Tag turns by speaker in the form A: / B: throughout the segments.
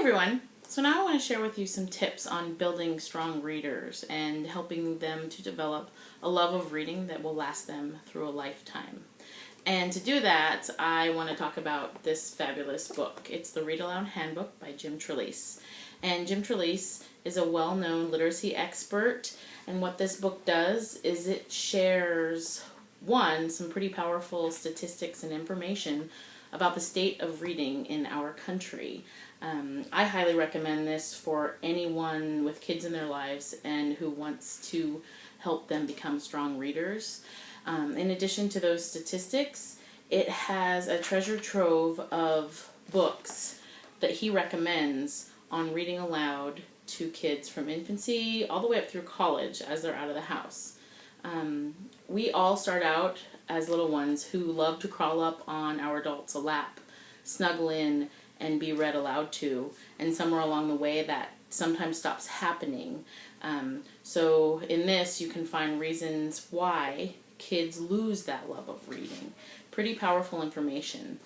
A: everyone! So now I want to share with you some tips on building strong readers and helping them to develop a love of reading that will last them through a lifetime. And to do that, I want to talk about this fabulous book. It's the Read Aloud Handbook by Jim Trelease. And Jim Trelease is a well-known literacy expert, and what this book does is it shares, some pretty powerful statistics and information about the state of reading in our country. I highly recommend this for anyone with kids in their lives and who wants to help them become strong readers. In addition to those statistics, it has a treasure trove of books that he recommends on reading aloud to kids from infancy all the way up through college as they're out of the house. We all start out as little ones who love to crawl up on our adults' lap, snuggle in, and be read aloud to, and somewhere along the way that sometimes stops happening. So in this you can find reasons why kids lose that love of reading. Pretty powerful information.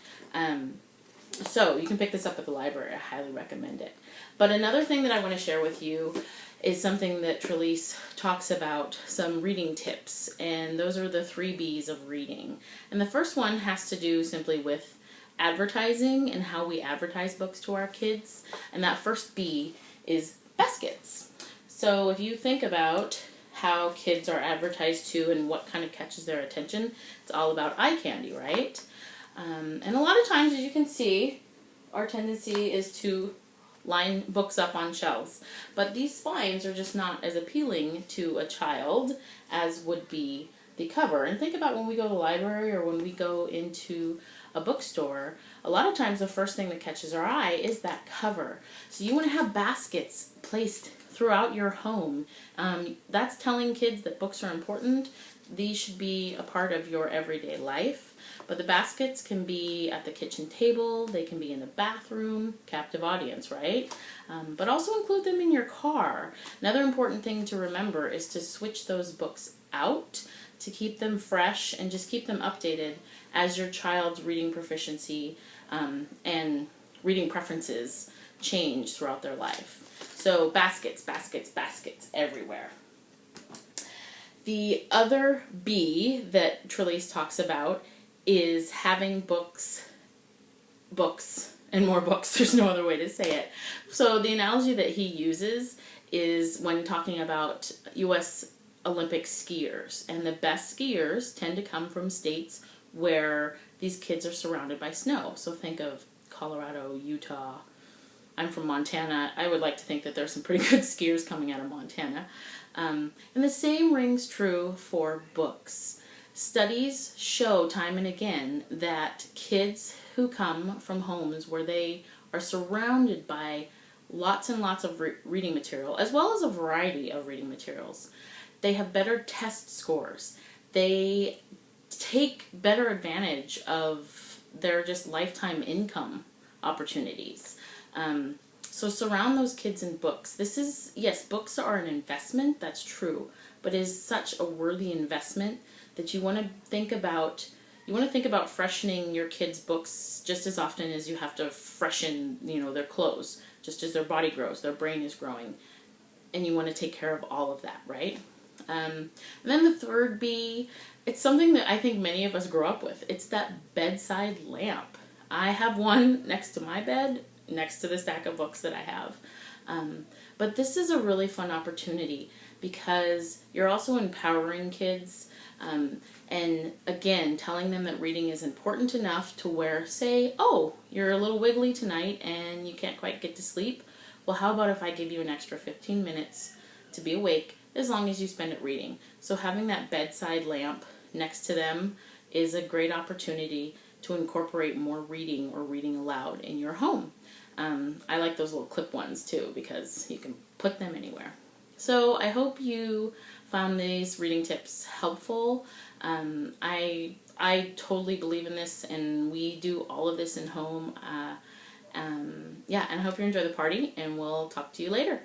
A: So you can pick this up at the library. I highly recommend it. But another thing that I want to share with you is something that Trelease talks about, some reading tips, and those are the 3 B's of reading. And the first one has to do simply with advertising and how we advertise books to our kids. And that first B is baskets. So if you think about how kids are advertised to and what kind of catches their attention, it's all about eye candy, right? And a lot of times, as you can see, our tendency is to line books up on shelves. But these spines are just not as appealing to a child as would be the cover. And think about when we go to the library or when we go into a bookstore, a lot of times the first thing that catches our eye is that cover. So you want to have baskets placed throughout your home. That's telling kids that books are important. These should be a part of your everyday life. But the baskets can be at the kitchen table, they can be in the bathroom, captive audience, right? But also include them in your car. Another important thing to remember is to switch those books out to keep them fresh and just keep them updated as your child's reading proficiency and reading preferences change throughout their life. So baskets, baskets, baskets everywhere. The other B that Trelease talks about is having books, and more books. There's no other way to say it. So the analogy that he uses is when talking about U.S. Olympic skiers. And the best skiers tend to come from states where these kids are surrounded by snow. So think of Colorado, Utah. I'm from Montana. I would like to think that there's some pretty good skiers coming out of Montana. And the same rings true for books. Studies show time and again that kids who come from homes where they are surrounded by lots and lots of reading material, as well as a variety of reading materials, they have better test scores. They take better advantage of their just lifetime income opportunities. So surround those kids in books. Yes, books are an investment, that's true, but it is such a worthy investment that you want to think about freshening your kids' books just as often as you have to freshen, their clothes. Just as their body grows, their brain is growing, and you want to take care of all of that, right? And then the third B, it's something that I think many of us grow up with. It's that bedside lamp. I have one next to my bed, next to the stack of books that I have. But this is a really fun opportunity because you're also empowering kids and again, telling them that reading is important enough to where, say, oh, you're a little wiggly tonight and you can't quite get to sleep. Well, how about if I give you an extra 15 minutes to be awake as long as you spend it reading? So having that bedside lamp next to them is a great opportunity to incorporate more reading or reading aloud in your home. I like those little clip ones too because you can put them anywhere. So I hope you found these reading tips helpful. I totally believe in this, and we do all of this in home. And I hope you enjoy the party, and we'll talk to you later.